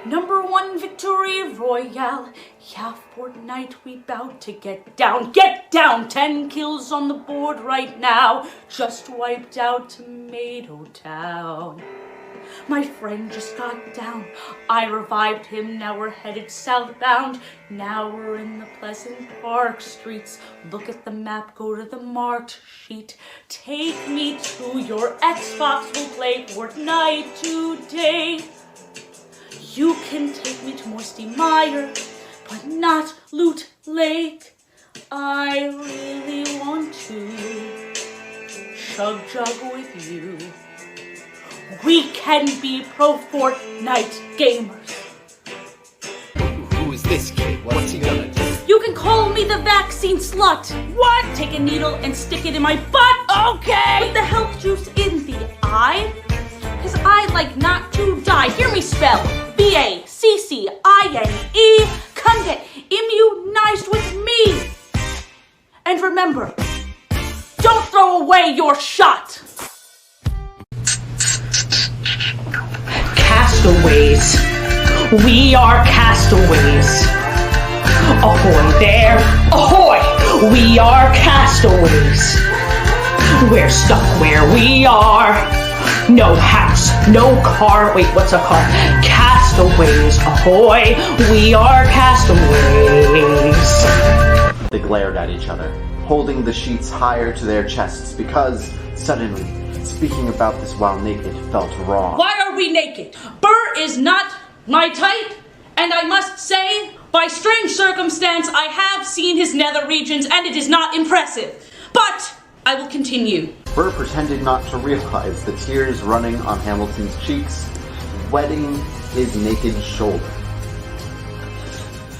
#1 victory royale. Yeah, Fortnite, we bout to get down. Get down! 10 kills on the board right now. Just wiped out Tomato Town. My friend just got down. I revived him, now we're headed southbound. Now we're in the Pleasant Park streets. Look at the map, go to the marked sheet. Take me to your Xbox, we'll play Fortnite today. You can take me to Moisty Mire, but not Loot Lake. I really want to chug jug with you. We can be pro Fortnite gamers. Who is this kid? What's he gonna do? You can call me the vaccine slut. What? Take a needle and stick it in my butt. Okay. Put the health juice in the eye. Cause I like not to die. Hear me spell. BACCINE. Come get immunized with me. And remember, don't throw away your shot. Castaways. We are castaways. Ahoy there. Ahoy. We are castaways. We're stuck where we are. No house, no car. Wait, what's a car? Castaways. Ahoy. We are castaways. They glared at each other, holding the sheets higher to their chests because, suddenly, speaking about this while naked felt wrong. Why are we naked? Burr is not my type, and I must say, by strange circumstance, I have seen his nether regions, and it is not impressive. But I will continue. Burr pretended not to realize the tears running on Hamilton's cheeks, wetting his naked shoulder.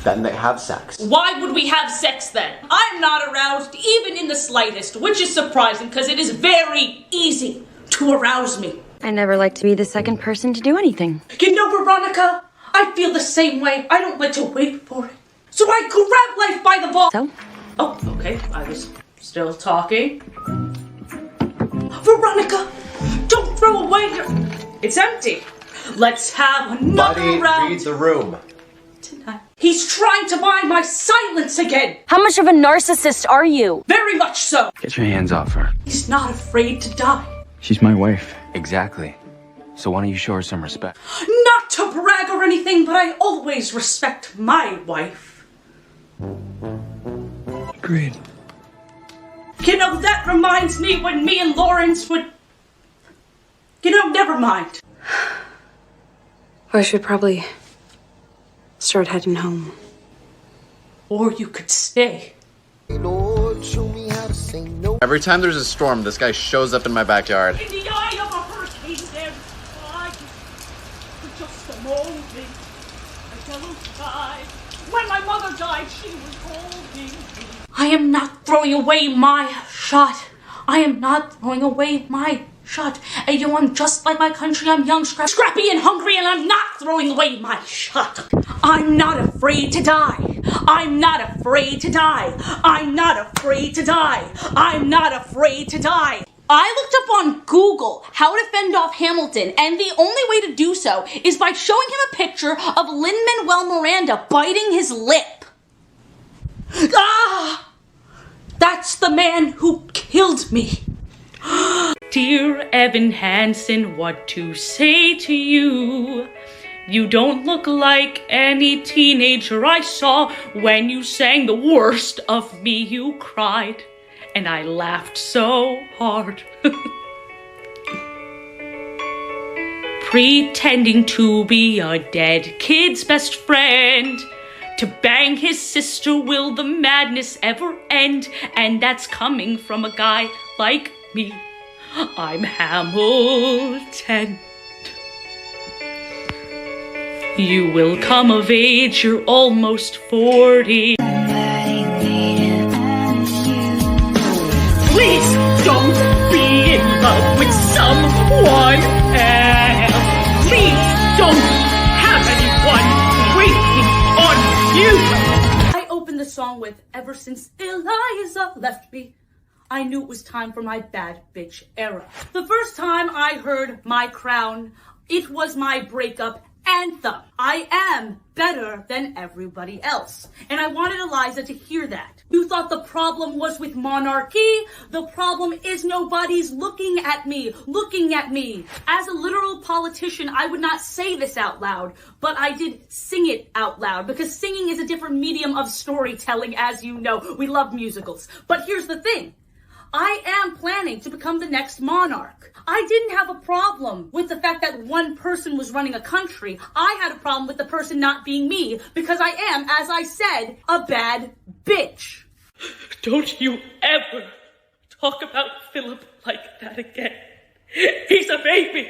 Then they have sex. Why would we have sex then? I'm not aroused even in the slightest, which is surprising because it is very easy to arouse me. I never like to be the second person to do anything. You know, Veronica, I feel the same way. I don't like to wait for it. So I grab life by the ball. So? Oh, okay. I was still talking. Veronica, don't throw away your... It's empty. Let's have another Buddy, round. read the room. Tonight. He's trying to buy my silence again. How much of a narcissist are you? Very much so. Get your hands off her. He's not afraid to die. She's my wife. Exactly. So why don't you show her some respect? Not to brag or anything, but I always respect my wife. Agreed. You know, that reminds me when me and Lawrence would... You know, never mind. I should probably start heading home. Or you could stay. Every time there's a storm, this guy shows up in my backyard. In the eye of a hurricane, there's fire. For just a moment, a yellow sky. When my mother died, she was holding me. I am not throwing away my shot. I am not throwing away my shot. Hey, yo, I'm just like my country. I'm young, scrappy, and hungry, and I'm not throwing away my shot. I'm not afraid to die. I'm not afraid to die. I'm not afraid to die. I'm not afraid to die. I looked up on Google how to fend off Hamilton, and the only way to do so is by showing him a picture of Lin-Manuel Miranda biting his lip. Ah! That's the man who killed me. Dear Evan Hansen, what to say to you? You don't look like any teenager I saw. When you sang the worst of me, you cried. And I laughed so hard. Pretending to be a dead kid's best friend. To bang his sister, will the madness ever end? And that's coming from a guy like me. I'm Hamilton. You will come of age, you're almost 40. Please don't be in love with someone else. Please don't have anyone waiting on you. I opened the song with "Ever since Eliza left me, I knew it was time for my bad bitch era." The first time I heard "My Crown," it was my breakup anthem. I am better than everybody else. And I wanted Eliza to hear that. You thought the problem was with monarchy? The problem is nobody's looking at me. As a literal politician, I would not say this out loud, but I did sing it out loud because singing is a different medium of storytelling, as you know. We love musicals. But here's the thing. I am planning to become the next monarch. I didn't have a problem with the fact that one person was running a country. I had a problem with the person not being me because I am, as I said, a bad bitch. Don't you ever talk about Philip like that again. He's a baby.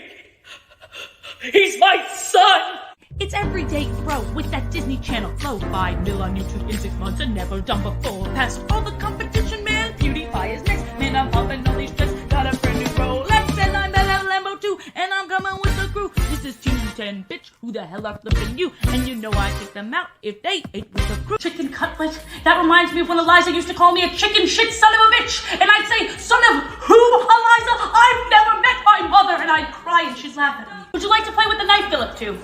He's my son. It's everyday throw with that Disney Channel flow. 5 mil on YouTube in 6 months and never done before. Past all the competition, man. PewDiePie is next. Man, I'm popping all these tricks. Got a brand new Rolex and I'm at a Lambo too. And I'm coming with the crew. This is 210, bitch. Who the hell are flipping you? And you know I kick them out if they ate with the crew. Chicken cutlet. That reminds me of when Eliza used to call me a chicken shit son of a bitch. And I'd say, son of who, Eliza? I've never met my mother. And I'd cry and she'd laugh at me. Would you like to play with the knife, Philip, too?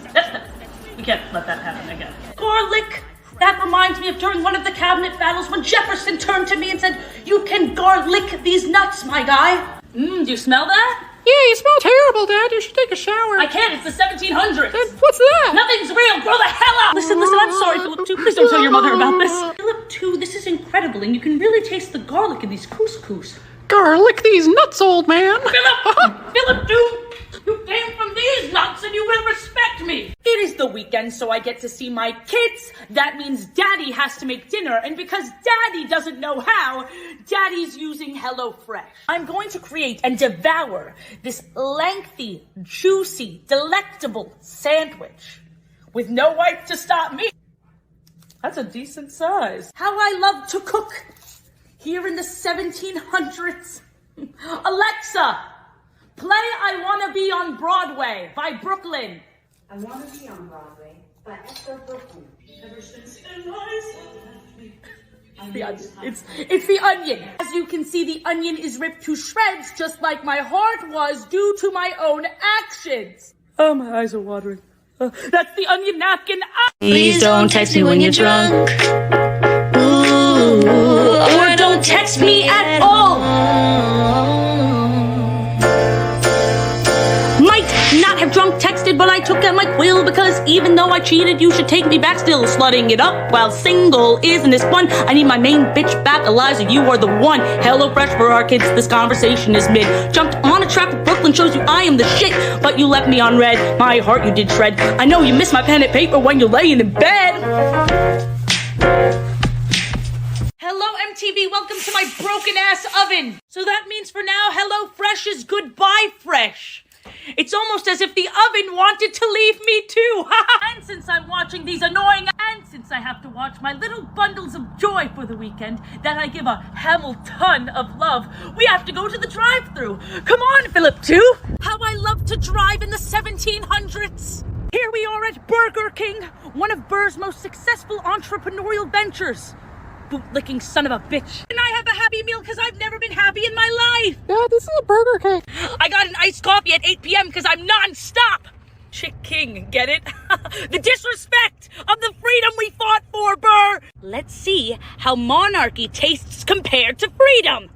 We can't let that happen again. Garlic. That reminds me of during one of the cabinet battles when Jefferson turned to me and said, you can garlic these nuts, my guy. Do you smell that? Yeah, you smell terrible, Dad. You should take a shower. I can't. It's the 1700s. Dad, what's that? Nothing's real. Grow the hell up. Listen. I'm sorry, Philip 2. Please don't tell your mother about this. Philip 2, this is incredible, and you can really taste the garlic in these couscous. Garlic these nuts, old man. Philip 2. You came from these nuts and you will respect me. It is the weekend, so I get to see my kids. That means Daddy has to make dinner. And because Daddy doesn't know how, Daddy's using HelloFresh. I'm going to create and devour this lengthy, juicy, delectable sandwich with no wife to stop me. That's a decent size. How I love to cook here in the 1700s. Alexa, play I Wanna Be on Broadway by Brooklyn. I Wanna Be on Broadway by Esther Brooklyn. Ever since it's the onion. As you can see, the onion is ripped to shreds, just like my heart was due to my own actions. Oh, my eyes are watering. That's the onion napkin. Please don't text me when you're drunk. Ooh, Or don't text me at all. Not have drunk texted, but I took out my quill because even though I cheated, you should take me back. Still slutting it up while single isn't as fun. I need my main bitch back, Eliza. You are the one. HelloFresh for our kids. This conversation is mid. Jumped on a track with Brooklyn shows you I am the shit, but you left me on red. My heart you did shred. I know you miss my pen and paper when you're laying in bed. Hello MTV, welcome to my broken ass oven. So that means for now, HelloFresh is goodbye fresh. It's almost as if the oven wanted to leave me too. And since I'm watching these annoying, and since I have to watch my little bundles of joy for the weekend that I give a Hamilton of love, we have to go to the drive-thru. Come on, Philip 2. How I love to drive in the 1700s. Here we are at Burger King, one of Burr's most successful entrepreneurial ventures. Bootlicking son of a bitch. And I have a happy meal because I've never been happy in my life. Dad, this is a Burger King. I got an iced coffee at 8 p.m. because I'm non-stop. Chick King, get it? The disrespect of the freedom we fought for, Burr. Let's see how monarchy tastes compared to freedom.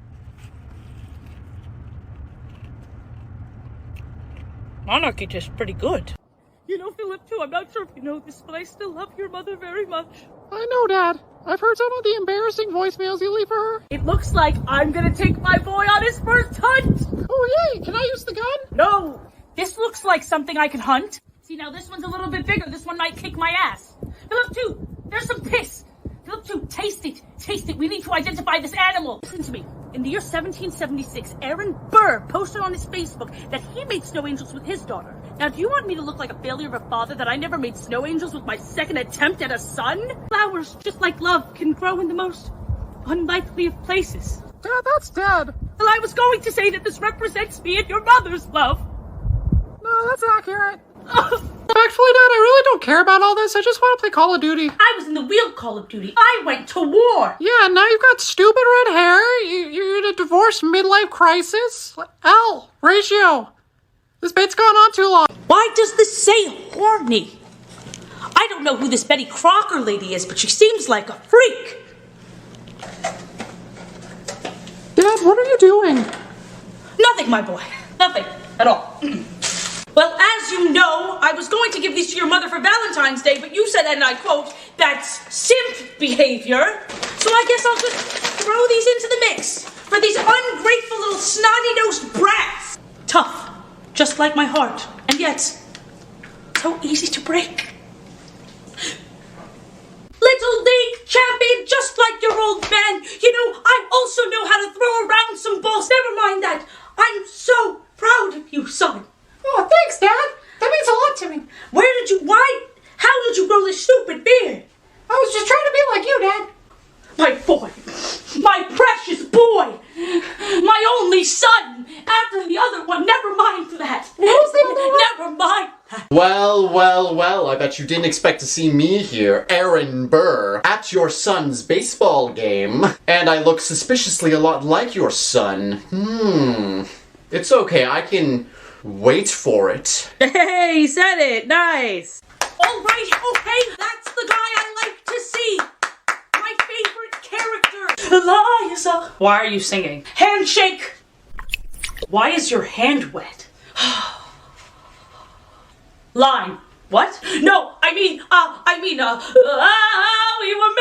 Monarchy tastes pretty good. You know, Philip, too, I'm not sure if you know this, but I still love your mother very much. I know, Dad. I've heard some of the embarrassing voicemails you leave for her. It looks like I'm gonna take my boy on his first hunt. Oh, yay! Can I use the gun? No, this looks like something I can hunt. See, now this one's a little bit bigger. This one might kick my ass. Philip 2, there's some piss. Philip 2, taste it. Taste it. We need to identify this animal. Listen to me. In the year 1776, Aaron Burr posted on his Facebook that he made snow angels with his daughter. Now, do you want me to look like a failure of a father that I never made snow angels with my second attempt at a son? Flowers, just like love, can grow in the most unlikely of places. Dad, that's dead. Well, I was going to say that this represents me and your mother's love. No, that's accurate. Actually, Dad, I really don't care about all this. I just want to play Call of Duty. I was in the real Call of Duty. I went to war. Yeah, now you've got stupid red hair. You're in a divorce midlife crisis. Ratio. This bit's gone on too long. Why does this say horny? don't know who this Betty Crocker lady is, but she seems like a freak. Dad, what are you doing? Nothing, my boy. Nothing at all. Well, as you know, I was going to give these to your mother for Valentine's Day, but you said, and I quote, that's simp behavior. So I guess I'll just throw these into the mix for these ungrateful little snotty-nosed brats. Tough, just like my heart, and yet so easy to break. Little league champion, just like your old man. You know, I also know how to throw around some balls. Never mind that. I'm so proud of you, son. Oh, thanks, Dad. That means a lot to me. How did you grow this stupid beard? I was just trying to be like you, Dad. My boy, my precious boy, my only son, after the other one, never mind that. Who's the other one? Never mind that. Well, I bet you didn't expect to see me here, Aaron Burr, at your son's baseball game. And I look suspiciously a lot like your son. It's okay, I can wait for it. Hey, he said it, nice. All right, okay, that's the guy I like to see. My favorite character, Eliza. Why are you singing? Handshake. Why is your hand wet? Line. What? No, we were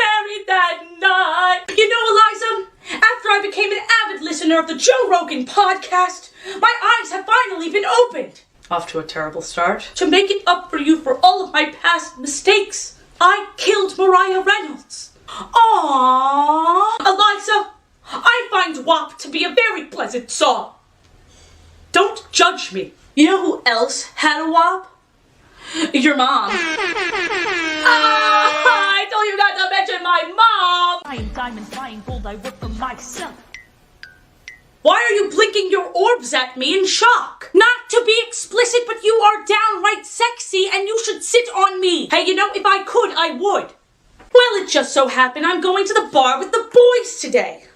married that night. You know, Eliza, after I became an avid listener of the Joe Rogan podcast, my eyes have finally been opened. Off to a terrible start. To make it up for you for all of my past mistakes, I killed Mariah Reynolds. Aww. Eliza, I find WAP to be a very pleasant song. Don't judge me. You know who else had a WAP? Your mom. I told you not to mention my mom. Buying diamonds, buying gold, I work for myself. Why are you blinking your orbs at me in shock? Not to be explicit, but you are downright sexy and you should sit on me. Hey, you know, if I could, I would. Well, it just so happened I'm going to the bar with the boys today.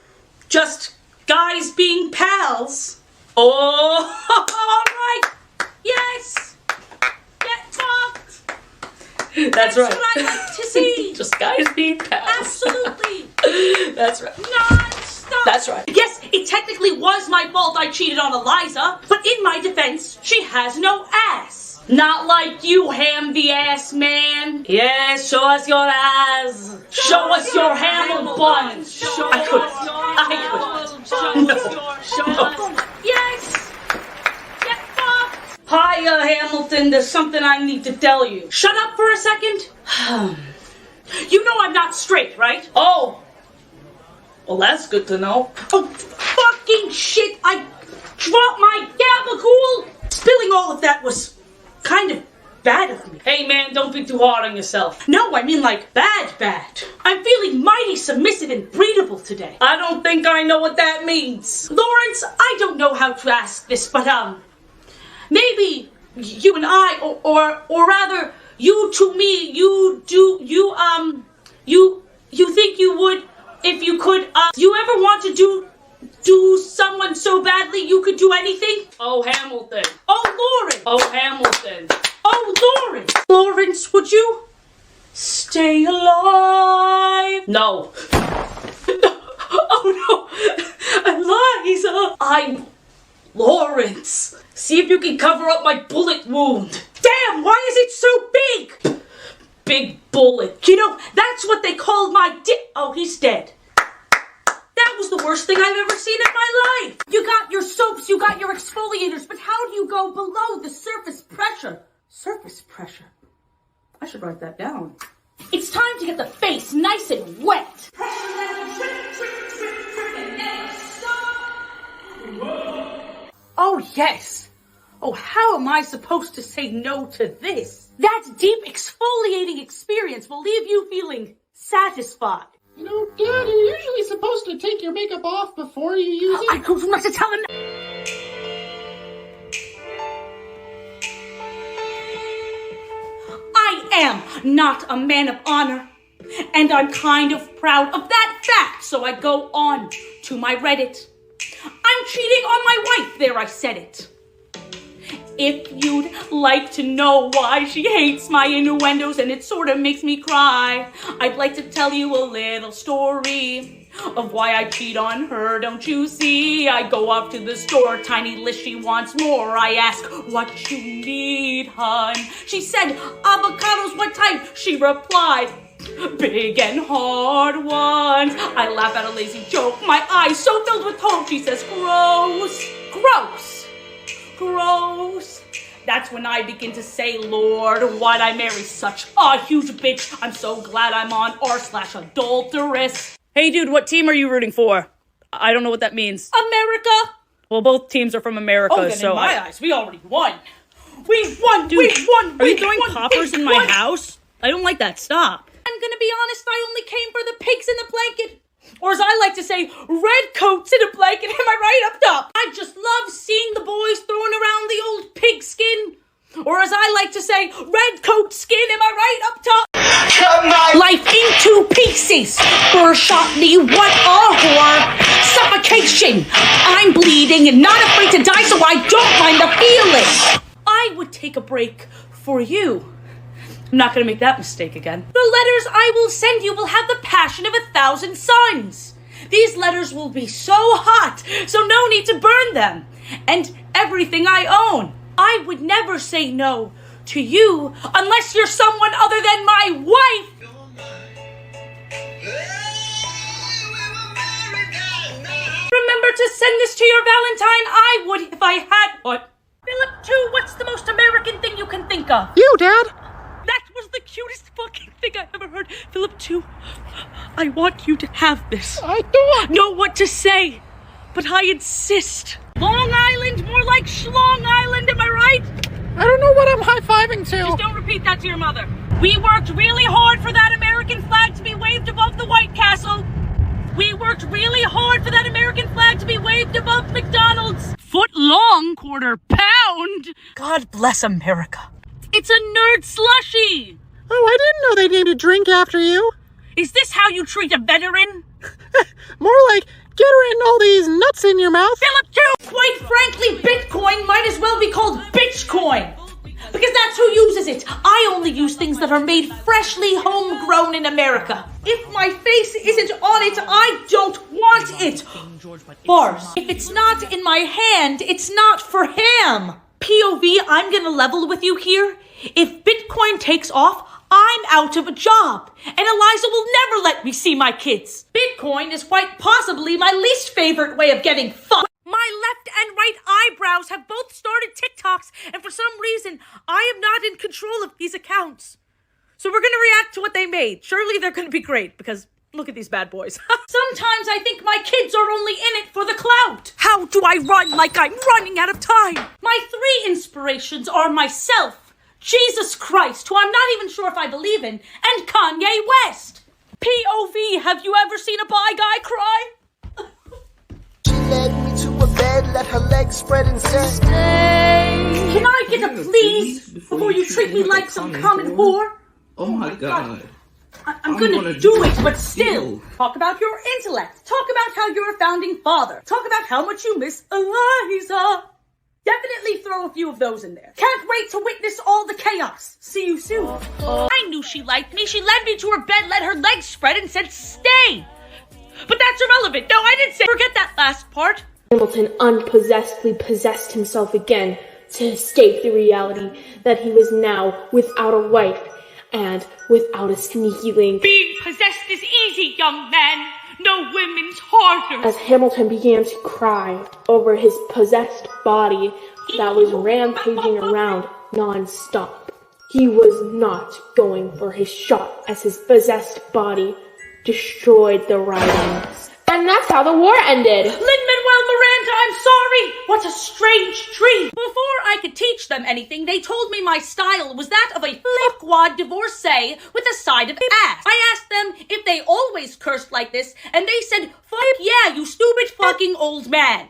Just guys being pals. Oh, all right. Yes. Get fucked. That's right. What I like to see. Just guys being pals. Absolutely. That's right. Non-stop. That's right. Yes, it technically was my fault I cheated on Eliza, but in my defense, she has no ass. Not like you, ham the ass man. Yes, show us your ass. Show us your Hamel bun. I couldn't. No. Yes. Get fucked. Hiya, Hamilton. There's something I need to tell you. Shut up for a second. You know I'm not straight, right? Oh. Well, that's good to know. Oh, fucking shit. I dropped my gabagool. Spilling all of that was kind of bad of me. Hey, man, don't be too hard on yourself. No, I mean like bad. I'm feeling mighty submissive and breedable today. I don't think I know what that means. Lawrence, I don't know how to ask this, but, maybe you and I, or rather, you to me, you think you would, if you could, you ever want to do someone so badly you could do anything? Oh, Hamilton. Oh, Lawrence. Oh, Hamilton. Oh, Lawrence. Lawrence, would you stay alive? No. Oh, no. Eliza. I'm Lawrence. See if you can cover up my bullet wound. Damn, why is it so big? Big bullet. You know, that's what they called my Oh, he's dead. That was the worst thing I've ever seen in my life. You got your soaps, you got your exfoliators, but how do you go below the surface pressure? Surface pressure? I should write that down. It's time to get the face nice and wet. Pressure level, trip, and never stop. Oh, yes. Oh, how am I supposed to say no to this? That deep exfoliating experience will leave you feeling satisfied. You know, Dad, you're usually supposed to take your makeup off before you use it. I told you not to tell him. I am not a man of honor, and I'm kind of proud of that fact, so I go on to my Reddit. I'm cheating on my wife, there I said it. If you'd like to know why she hates my innuendos and it sort of makes me cry, I'd like to tell you a little story of why I cheat on her, don't you see? I go off to the store, tiny list, she wants more. I ask, what you need, hun? She said, avocados, what type? She replied, big and hard ones. I laugh at a lazy joke, my eyes so filled with hope. She says, gross, gross, gross. That's when I begin to say, Lord, why'd I marry such a huge bitch? I'm so glad I'm on r/adulteress. Hey dude, what team are you rooting for? I don't know what that means. America. Well, both teams are from America, oh, then so in my eyes, we already won. We won, dude, we won. Are you throwing poppers in my house? I don't like that. Stop. I'm gonna be honest, I only came for the pigs in the blanket. Or as I like to say, red coats in a blanket, am I right up top? I just love seeing the boys throwing around the old pig skin. Or as I like to say, red coat skin, am I right up top? Life into pieces. Burr shot me, what a whore. Suffocation. I'm bleeding and not afraid to die, so I don't mind the feeling. I would take a break for you. I'm not going to make that mistake again. The letters I will send you will have the passion of 1,000 suns. These letters will be so hot, so no need to burn them. And everything I own. I would never say no to you unless you're someone other than my wife. Remember to send this to your Valentine. I would if I had one. Philip 2, what's the most American thing you can think of? You, Dad. That was the cutest fucking thing I ever heard. Philip 2, I want you to have this. I don't know what to say, but I insist. Long Island, more like Schlong Island, am I right? I don't know what I'm high-fiving to. Just don't repeat that to your mother. We worked really hard for that American flag to be waved above the White Castle. We worked really hard for that American flag to be waved above McDonald's. Foot long, quarter pound. God bless America. It's a nerd slushie. Oh, I didn't know they named a drink after you. Is this how you treat a veteran? More like, get her in all these nuts in your mouth. Philip 2! Quite frankly, Bitcoin might as well be called Bitchcoin. Because that's who uses it. I only use things that are made freshly homegrown in America. If my face isn't on it, I don't want it. Bars. If it's not in my hand, it's not for him. POV, I'm gonna level with you here. If Bitcoin takes off, I'm out of a job, and Eliza will never let me see my kids. Bitcoin is quite possibly my least favorite way of getting fucked. My left and right eyebrows have both started TikToks, and for some reason, I am not in control of these accounts. So we're gonna react to what they made. Surely they're gonna be great, because look at these bad boys. Sometimes I think my kids are only in it for the clout. How do I run like I'm running out of time? My 3 inspirations are myself, Jesus Christ, who I'm not even sure if I believe in, and Kanye West. POV, have you ever seen a bi guy cry? She led me to a bed, let her legs spread and said, Can I get a please before you treat me like some common whore? Oh my god. I'm gonna do it, but still. Talk about your intellect. Talk about how you're a founding father. Talk about how much you miss Eliza. Definitely throw a few of those in there. Can't wait to witness all the chaos. See you soon. I knew she liked me. She led me to her bed, let her legs spread, and said, stay. But that's irrelevant. No, I didn't say. Forget that last part. Hamilton unpossessedly possessed himself again to escape the reality that he was now without a wife and without a sneaky link. Being possessed is easy, young man. No women's harder. As Hamilton began to cry over his possessed body that was rampaging around non-stop, he was not going for his shot as his possessed body destroyed the writings. And that's how the war ended. Lin-Manuel Miranda, I'm sorry. What a strange dream. Before I could teach them anything, they told me my style was that of a flip-quad divorcee with a side of ass. I asked them if they always cursed like this, and they said, fuck yeah, you stupid fucking old man.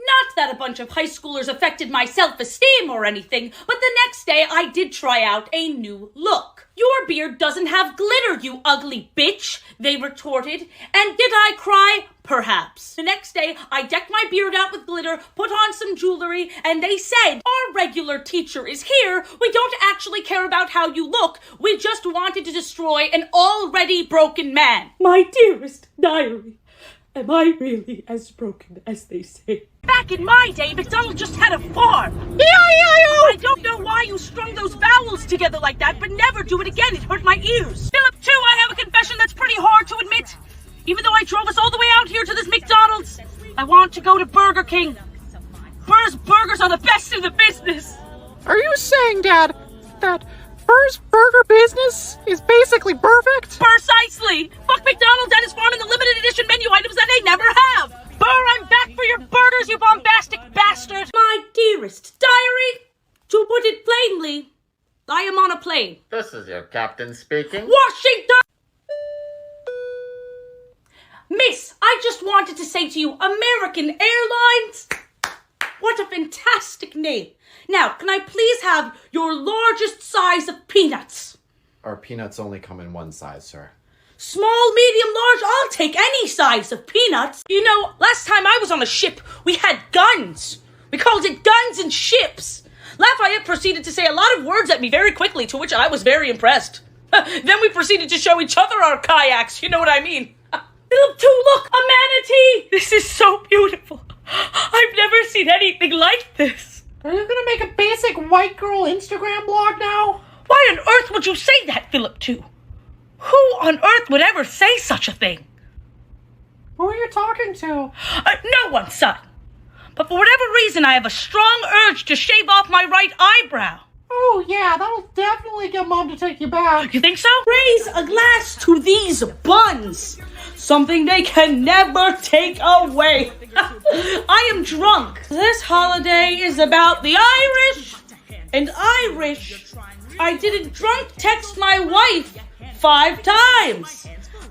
Not that a bunch of high schoolers affected my self-esteem or anything, but the next day I did try out a new look. Your your beard doesn't have glitter, you ugly bitch, they retorted. And did I cry? Perhaps. The next day, I decked my beard out with glitter, put on some jewelry, and they said, our regular teacher is here. We don't actually care about how you look. We just wanted to destroy an already broken man. My dearest diary, am I really as broken as they say? Back in my day, McDonald just had a farm. I don't know why you strung those vowels together like that, but never do it again. It hurt my ears. Philip, too, I have a confession that's pretty hard to admit. Even though I drove us all the way out here to this McDonald's, I want to go to Burger King. Burr's Burgers are the best in the business. Are you saying, Dad, that Burr's Burger business is basically perfect? Precisely. Fuck McDonald's and his farm and the limited edition menu items that they never have. Burr, I'm back for your burgers, you bombastic bastard. My dearest diary, to put it plainly, I am on a plane. This is your captain speaking. Washington! Miss, I just wanted to say to you, American Airlines, what a fantastic name. Now, can I please have your largest size of peanuts? Our peanuts only come in one size, sir. Small, medium, large, I'll take any size of peanuts. You know, last time I was on a ship, we had guns. We called it Guns and Ships. Lafayette proceeded to say a lot of words at me very quickly, to which I was very impressed. Then we proceeded to show each other our kayaks, you know what I mean. Philip, too, look, a manatee! This is so beautiful. I've never seen anything like this. Are you gonna make a basic white girl Instagram blog now? Why on earth would you say that, Philip, too? Who on earth would ever say such a thing? Who are you talking to? No one, son. But for whatever reason, I have a strong urge to shave off my right eyebrow. Oh, yeah, that'll definitely get Mom to take you back. You think so? Raise a glass to these buns. Something they can never take away. I am drunk. This holiday is about the Irish and Irish. I didn't drunk text my wife 5 times.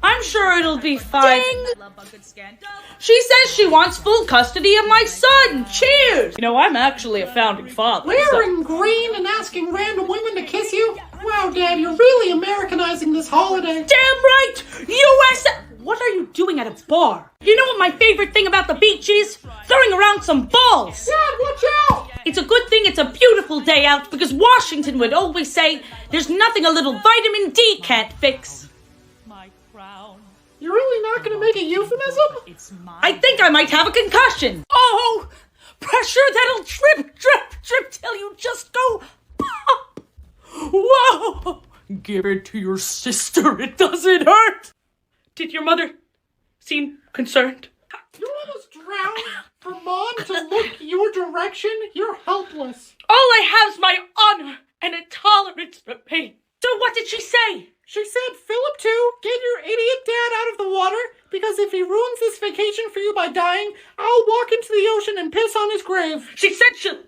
I'm sure it'll be fine. Ding. She says she wants full custody of my son. Cheers. You know, I'm actually a founding father. Wearing green and asking random women to kiss you? Wow, Dad, you're really Americanizing this holiday. Damn right! USA! What are you doing at a bar? You know what my favorite thing about the beach is? Throwing around some balls. Dad, watch out! It's a good thing it's a beautiful day out because Washington would always say, there's nothing a little vitamin D can't fix. You're really not gonna make a euphemism? I think I might have a concussion. Oh, pressure that'll drip, drip, drip till you just go pop. Whoa! Give it to your sister, it doesn't hurt. Did your mother seem concerned? You almost drowned. For Mom to look your direction, you're helpless. All I have is my honor and a tolerance for pain. So what did she say? She said, Philip, too, get your idiot dad out of the water, because if he ruins this vacation for you by dying, I'll walk into the ocean and piss on his grave. She said she'll...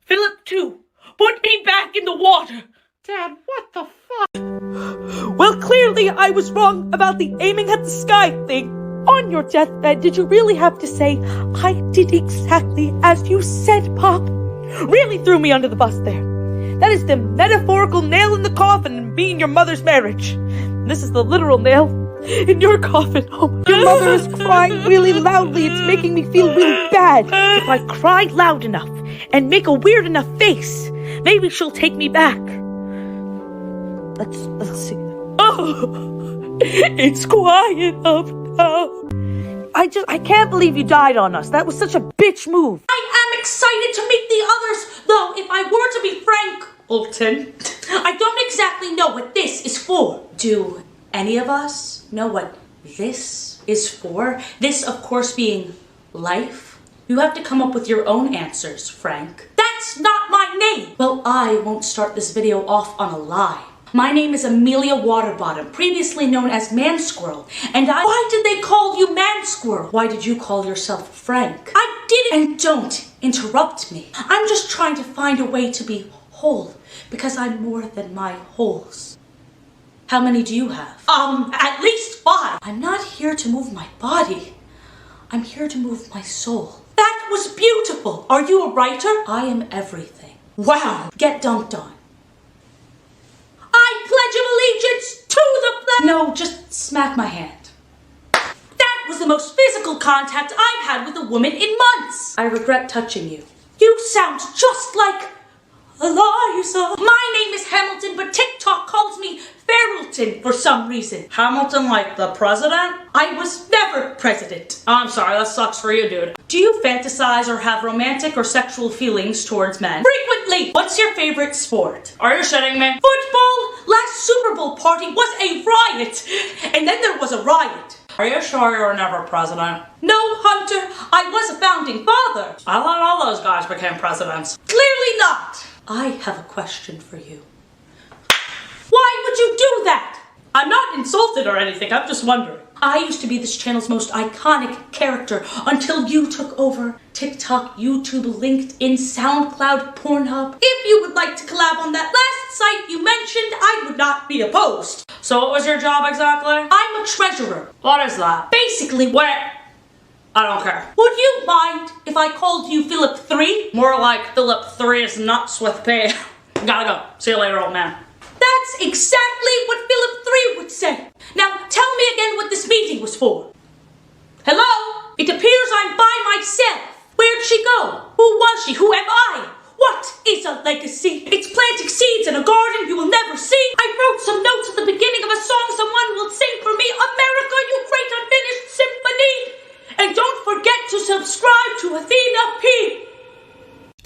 Philip, too, put me back in the water. Dad, what the fuck? Well, clearly I was wrong about the aiming at the sky thing. On your deathbed, did you really have to say, I did exactly as you said, Pop? Really threw me under the bus there. That is the metaphorical nail in the coffin in me and your mother's marriage. And this is the literal nail in your coffin. Oh, your mother is crying really loudly. It's making me feel really bad. If I cry loud enough and make a weird enough face, maybe she'll take me back. Let's see. Oh, it's quiet up now. I can't believe you died on us. That was such a bitch move. I am excited to meet the others, though if I were to be frank, Alton, I don't exactly know what this is for. Do any of us know what this is for? This, of course, being life. You have to come up with your own answers, Frank. That's not my name! Well, I won't start this video off on a lie. My name is Amelia Waterbottom, previously known as Man Squirrel, and Why did they call you Man Squirrel? Why did you call yourself Frank? I didn't. And don't interrupt me. I'm just trying to find a way to be whole, because I'm more than my holes. How many do you have? At least 5. I'm not here to move my body. I'm here to move my soul. That was beautiful. Are you a writer? I am everything. Wow. Get dunked on. I pledge No, just smack my hand. That was the most physical contact I've had with a woman in months. I regret touching you. You sound just like Eliza. My name is Hamilton, but TikTok calls me Feralton for some reason. Hamilton like the president? I was never president. I'm sorry, that sucks for you, dude. Do you fantasize or have romantic or sexual feelings towards men? Frequently. What's your favorite sport? Are you shitting me? Football. Last Super Bowl party was a riot. And then there was a riot. Are you sure you were never president? No, Hunter. I was a founding father. I thought all those guys became presidents. Clearly not. I have a question for you. Why would you do that? I'm not insulted or anything, I'm just wondering. I used to be this channel's most iconic character until you took over TikTok, YouTube, LinkedIn, SoundCloud, Pornhub. If you would like to collab on that last site you mentioned, I would not be opposed. So what was your job exactly? I'm a treasurer. What is that? Basically, Where? I don't care. Would you mind if I called you Philip 3? More like Philip 3's nuts with P. Gotta go. See you later, old man. That's exactly what Philip 3 would say. Now, tell me again what this meeting was for. Hello? It appears I'm by myself. Where'd she go? Who was she? Who am I? What is a legacy? It's planting seeds in a garden you will never see. I wrote some notes at the beginning of a song someone will sing for me. America, you great unfinished symphony. And don't forget to subscribe to Athena P.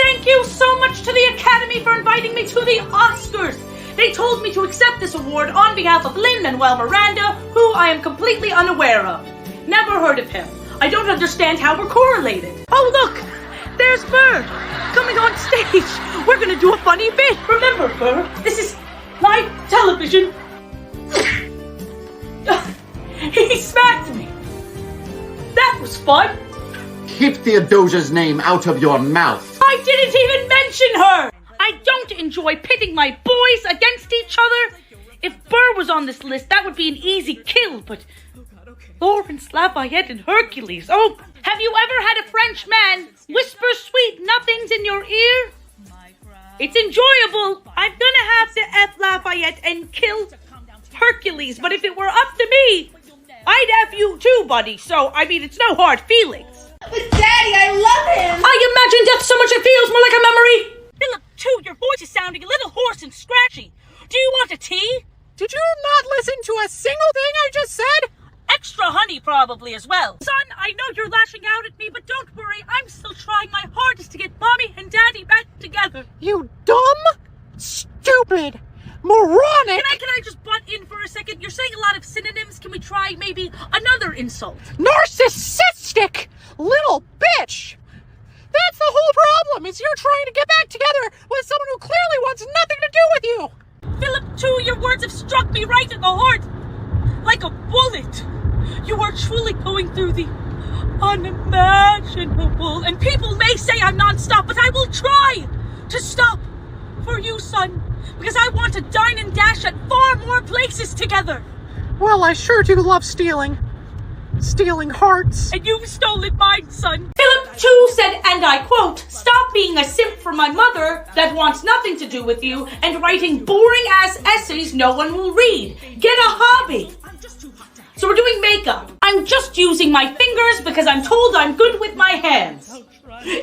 Thank you so much to the Academy for inviting me to the Oscars. They told me to accept this award on behalf of Lin-Manuel Miranda, who I am completely unaware of. Never heard of him. I don't understand how we're correlated. Oh look, there's Burr coming on stage. We're gonna do a funny bit. Remember, Burr, this is live television. He smacked me. That was fun. Keep Theodosia's name out of your mouth. I didn't even mention her. I don't enjoy pitting my boys against each other. If Burr was on this list, that would be an easy kill, but Lawrence, Lafayette, and Hercules. Oh, have you ever had a French man whisper sweet nothings in your ear? It's enjoyable. I'm gonna have to F Lafayette and kill Hercules, but if it were up to me, I'd F you too, buddy. So, I mean, it's no hard feelings. But Daddy, I love him! I imagine death so much it feels more like a memory. Philip, too, your voice is sounding a little hoarse and scratchy. Do you want a tea? Did you not listen to a single thing I just said? Extra honey, probably, as well. Son, I know you're lashing out at me, but don't worry. I'm still trying my hardest to get Mommy and Daddy back together. You dumb, stupid, moronic... Can I just butt in for a second? You're saying a lot of synonyms. Can we try maybe another insult? narcissistic little bitch! That's the whole problem, is you're trying to get back together with someone who clearly wants nothing to do with you! Philip, too, your words have struck me right in the heart. Like a bullet. You are truly going through the unimaginable. And people may say I'm non-stop, but I will try to stop for you, son. Because I want to dine and dash at far more places together. Well, I sure do love stealing. Stealing hearts. And you've stolen mine, son. Philip, too, said, and I quote, "Stop being a simp for my mother that wants nothing to do with you and writing boring-ass essays no one will read. Get a hobby." So we're doing makeup. I'm just using my fingers because I'm told I'm good with my hands.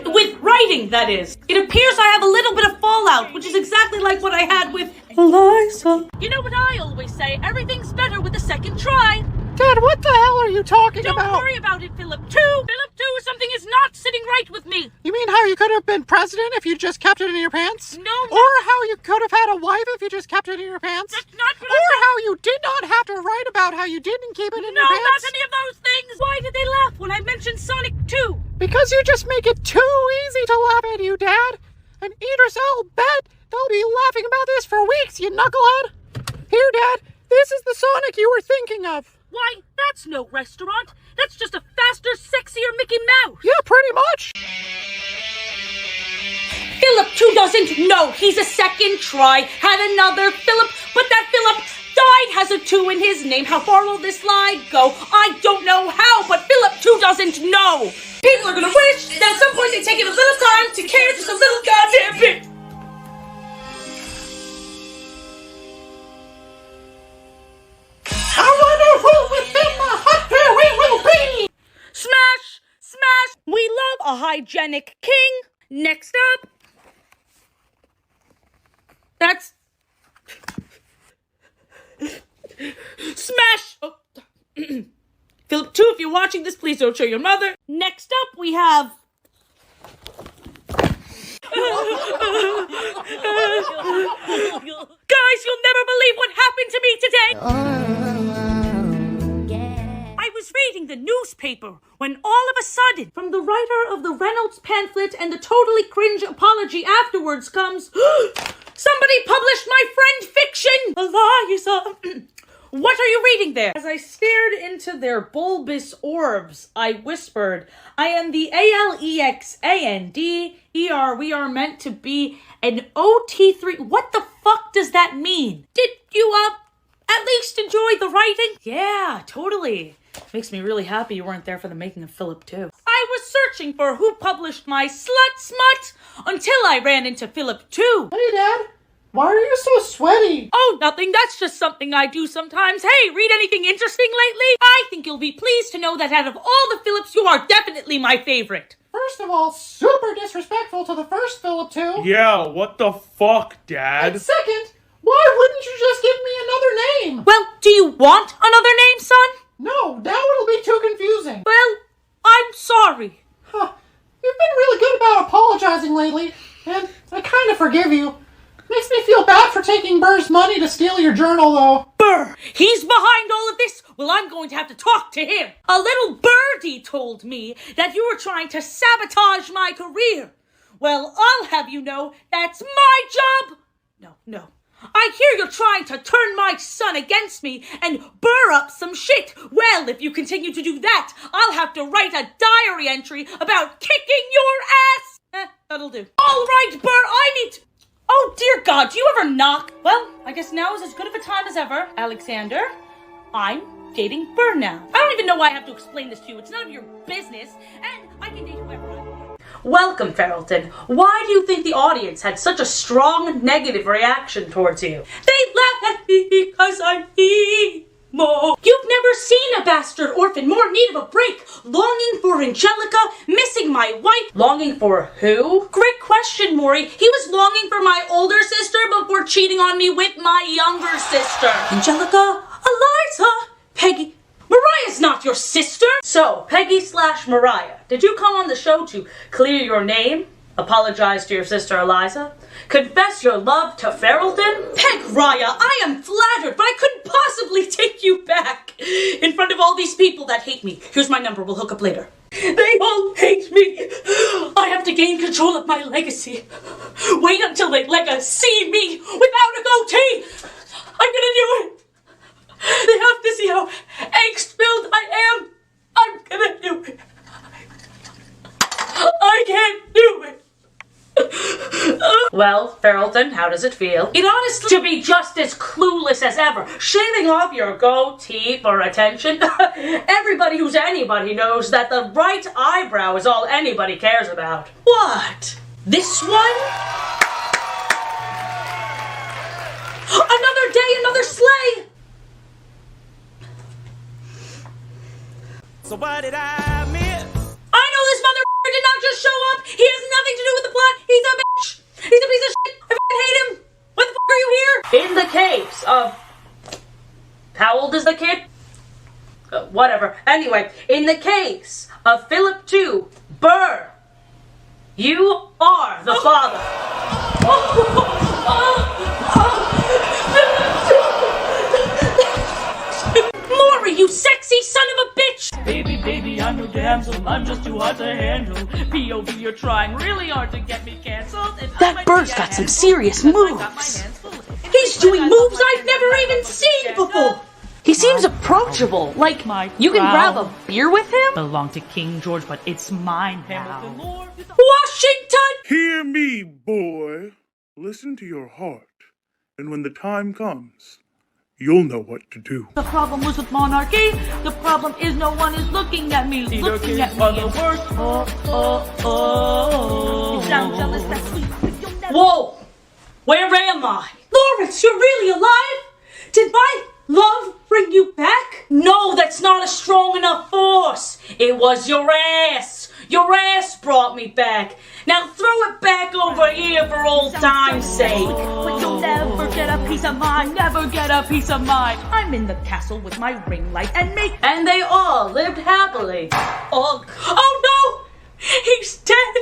With writing, that is. It appears I have a little bit of fallout, which is exactly like what I had with Eliza. You know what I always say, everything's better with a second try. Dad, what the hell are you talking about? Don't worry about it, Philip, too. Philip, too, something is not sitting right with me. You mean how you could have been president if you just kept it in your pants? No. Or how you could have had a wife if you just kept it in your pants? That's not what Or how you did not have to write about how you didn't keep it in your pants? No, not any of those things. Why did they laugh when I mentioned Sonic 2? Because you just make it too easy to laugh at you, Dad. And Idris, I'll bet they'll be laughing about this for weeks, you knucklehead. Here, Dad, this is the Sonic you were thinking of. Why, that's no restaurant. That's just a faster, sexier Mickey Mouse. Yeah, pretty much. Philip, too, doesn't know. He's a second try. Had another Philip, but that Philip died has a 2 in his name. How far will this slide go? I don't know how, but Philip, too, doesn't know. People are gonna wish that at some point they take it a little time to care just a little goddamn bit. I wanna a hygienic king. Next up, that's Smash. Oh. Philip 2, if you're watching this, please don't show your mother. Next up, we have guys, you'll never believe what happened to me today. I was reading the newspaper when all of a sudden, from the writer of the Reynolds pamphlet and the totally cringe apology afterwards comes, somebody published my friend fiction, Eliza. What are you reading there? As I stared into their bulbous orbs, I whispered, I am the ALEXANDER. We are meant to be an OT3. What the fuck does that mean? Did you, at least enjoy the writing? Yeah, totally. Makes me really happy you weren't there for the making of Philip 2. I was searching for who published my slut smut until I ran into Philip 2. Hey, Dad. Why are you so sweaty? Oh, nothing. That's just something I do sometimes. Hey, read anything interesting lately? I think you'll be pleased to know that out of all the Philips, you are definitely my favorite. First of all, super disrespectful to the first Philip too. Yeah, what the fuck, Dad? And second, why wouldn't you just give me another name? Well, do you want another name, son? No, that would be too confusing. Well, I'm sorry. Huh. You've been really good about apologizing lately, and I kind of forgive you. Makes me feel bad for taking Burr's money to steal your journal, though. Burr! He's behind all of this? Well, I'm going to have to talk to him. A little birdie told me that you were trying to sabotage my career. Well, I'll have you know that's my job. No. I hear you're trying to turn my son against me and burr up some shit. Well, if you continue to do that, I'll have to write a diary entry about kicking your ass. That'll do. All right, Burr, I need to... Oh, dear God, do you ever knock? Well, I guess now is as good of a time as ever. Alexander, I'm dating Burr now. I don't even know why I have to explain this to you. It's none of your business, and I can date whoever I want. Welcome, Feralton. Why do you think the audience had such a strong negative reaction towards you? They laugh at me because I'm emo. You've never seen a bastard orphan more in need of a break, longing for Angelica, missing my wife. Longing for who? Great question, Maury. He was longing for my older sister before cheating on me with my younger sister. Angelica, Eliza, Peggy. Mariah's not your sister! So, Peggy/Mariah, did you come on the show to clear your name, apologize to your sister Eliza, confess your love to Feralton? Peg-Raya, I am flattered, but I couldn't possibly take you back in front of all these people that hate me. Here's my number, we'll hook up later. They all hate me. I have to gain control of my legacy. Wait until they see me without a goatee. I'm gonna do it. They have to see how angst-filled I am. I'm gonna do it. I can't do it. Well, Feralton, how does it feel? It honestly to be just as clueless as ever, shaving off your goatee for attention. Everybody who's anybody knows that the right eyebrow is all anybody cares about. What? This one? Another day, another sleigh. So what did I miss? I know this motherfucker did not just show up. He has nothing to do with the plot. He's a bitch. He's a piece of shit. I fucking hate him. Why the fuck are you here? In the case of... How old is the kid? Whatever. Anyway, in the case of Philip 2, Burr, you are the father. Maury, you sexy son of a bitch! Baby, I'm no damsel, I'm just too hot to handle. POV, you're trying really hard to get me cancelled. That Burr's got some serious moves. He's doing moves I've never even seen before. He seems approachable, like you can grab a beer with him? Belonged to King George, but it's mine now. Washington! Hear me, boy. Listen to your heart. And when the time comes, you'll know what to do. The problem was with monarchy. The problem is no one is looking at me. Looking at me are the worst. You sound jealous, that's sweet. Whoa! Where am I? Lawrence, you're really alive? Did my love bring you back? No, that's not a strong enough force. It was your ass. Your ass brought me back. Now throw it back over here for old time's sake. But you'll never get a piece of mine, never get a piece of mine. I'm in the castle with my ring light and make. And they all lived happily. Oh no! He's dead!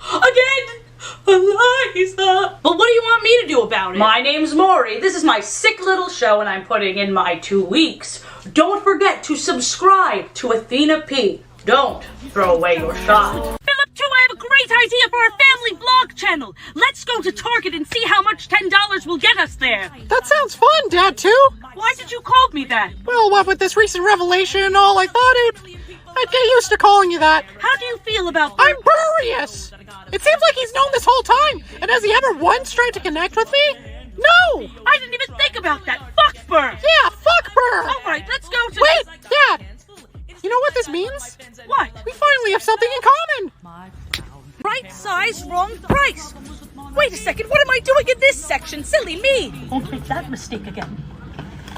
Again! Eliza! But what do you want me to do about it? My name's Maury. This is my sick little show and I'm putting in my 2 weeks. Don't forget to subscribe to Athena P. Don't throw away your shot. Philip 2, I have a great idea for our family vlog channel. Let's go to Target and see how much $10 will get us there. That sounds fun, Dad, too. Why did you call me that? Well, what with this recent revelation and all, I thought I'd get used to calling you that. How do you feel about I'm Burrius! It seems like he's known this whole time, and has he ever once tried to connect with me? No! I didn't even think about that. Fuck Burr! Yeah, fuck Burr! Alright, let's go to... Wait, Dad! You know what this means? What? We finally have something in common! Right size, wrong price. Wait a second, what am I doing in this section? Silly me! Don't make that mistake again.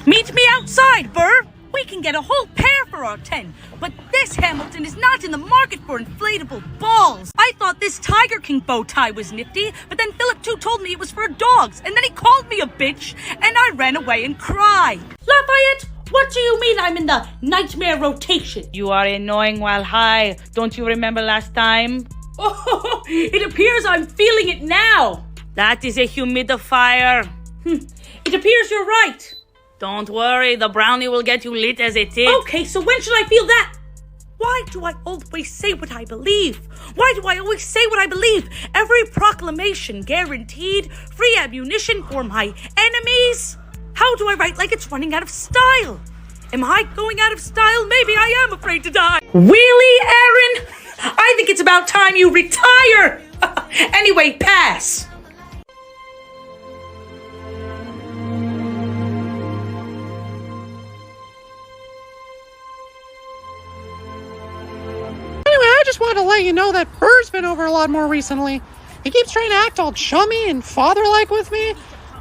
Meet me outside, Burr! We can get a whole pair for our 10, but this Hamilton is not in the market for inflatable balls. I thought this Tiger King bow tie was nifty, but then Philip 2 told me it was for dogs, and then he called me a bitch, and I ran away and cried. Lafayette, what do you mean I'm in the nightmare rotation? You are annoying while high. Don't you remember last time? Oh, it appears I'm feeling it now. That is a humidifier. It appears you're right. Don't worry, the brownie will get you lit as it is. Okay, so when should I feel that? Why do I always say what I believe? Why do I always say what I believe? Every proclamation guaranteed free ammunition for my enemies. How do I write like it's running out of style? Am I going out of style? Maybe I am afraid to die. Really, Aaron? I think it's about time you retire. Anyway, pass. I just wanted to let you know that Burr's been over a lot more recently. He keeps trying to act all chummy and father-like with me.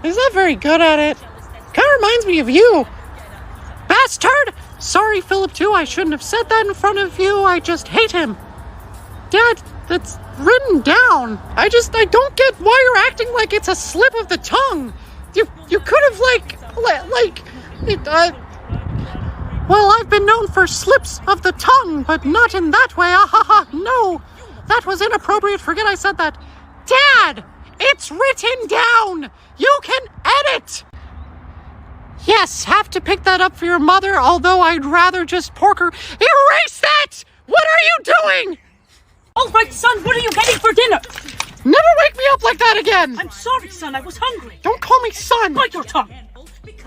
He's not very good at it. Kind of reminds me of you. Bastard! Sorry, Philip 2, I shouldn't have said that in front of you. I just hate him. Dad, that's written down. I don't get why you're acting like it's a slip of the tongue. You could have, well, I've been known for slips of the tongue, but not in that way. No. That was inappropriate. Forget I said that. Dad, it's written down. You can edit. Yes, have to pick that up for your mother, although I'd rather just pork her. Erase that! What are you doing? All right, son, what are you getting for dinner? Never wake me up like that again. I'm sorry, son, I was hungry. Don't call me son. Bite your tongue.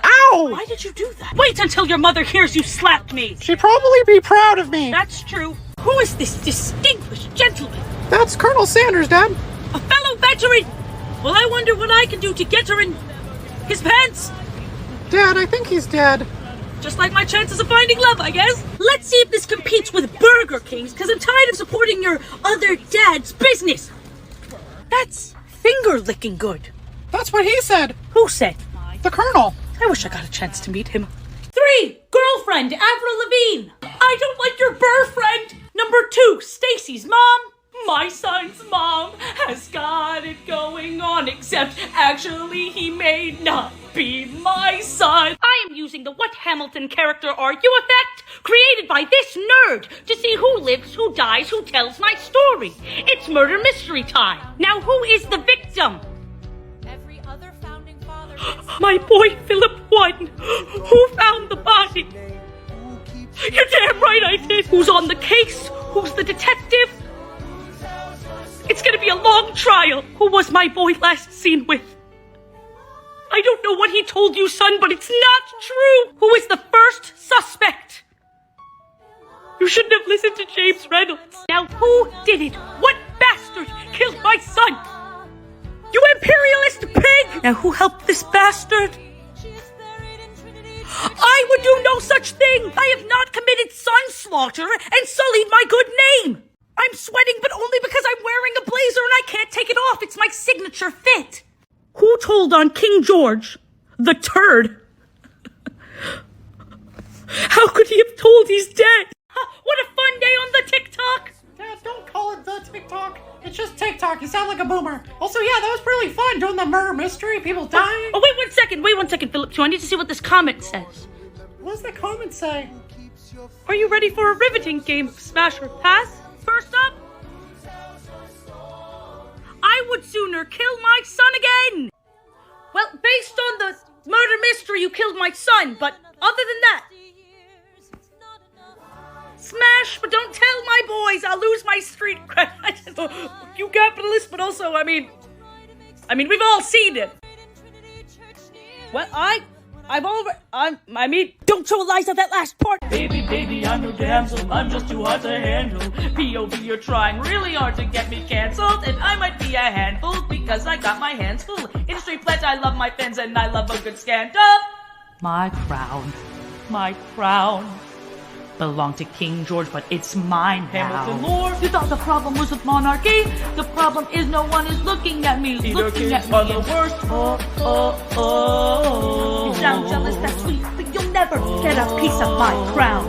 Ow! Why did you do that? Wait until your mother hears you slapped me. She'd probably be proud of me. That's true. Who is this distinguished gentleman? That's Colonel Sanders, Dad. A fellow veteran. Well, I wonder what I can do to get her in his pants. Dad, I think he's dead. Just like my chances of finding love, I guess. Let's see if this competes with Burger King's, because I'm tired of supporting your other dad's business. That's finger-licking good. That's what he said. Who said? The Colonel. I wish I got a chance to meet him. 3, girlfriend, Avril Lavigne. I don't like your Burr friend. Number 2, Stacy's mom. My son's mom has got it going on, except actually he may not be my son. I am using the What Hamilton character are you effect created by this nerd to see who lives, who dies, who tells my story. It's murder mystery time. Now who is the victim? My boy Philip 1. Who found the body? You're damn right I did. Who's on the case? Who's the detective? It's gonna be a long trial. Who was my boy last seen with? I don't know what he told you, son, but it's not true. Who is the first suspect? You shouldn't have listened to James Reynolds. Now who did it? What bastard killed my son? You imperialist pig! Now who helped this bastard? I would do no such thing! I have not committed sonslaughter and sullied my good name! I'm sweating, but only because I'm wearing a blazer and I can't take it off. It's my signature fit. Who told on King George, the turd? How could he have told he's dead? What a fun day on the TikTok! Dad, don't call it just TikTok. You sound like a boomer. Also, yeah, that was really fun doing the murder mystery, people dying. Oh, wait one second, Philip, too. I need to see what this comment says. What does the comment say? Are you ready for a riveting game of smash or pass? First up, I would sooner kill my son again. Well, based on the murder mystery, you killed my son, but other than that, smash, but don't tell my boys. I'll lose my street cred. You capitalist, but also, I mean, we've all seen it. Well, don't tell lies on that last part. Baby, I'm no damsel. I'm just too hard to handle. POV, you're trying really hard to get me cancelled, and I might be a handful because I got my hands full. Industry pledge, I love my fans and I love a good scandal. My crown belonged to King George, but it's mine now. Hamilton Lord, you thought the problem was with monarchy? The problem is no one is looking at me. Looking at me are the worst. You sound jealous, that's sweet, but you'll never get a piece of my crown.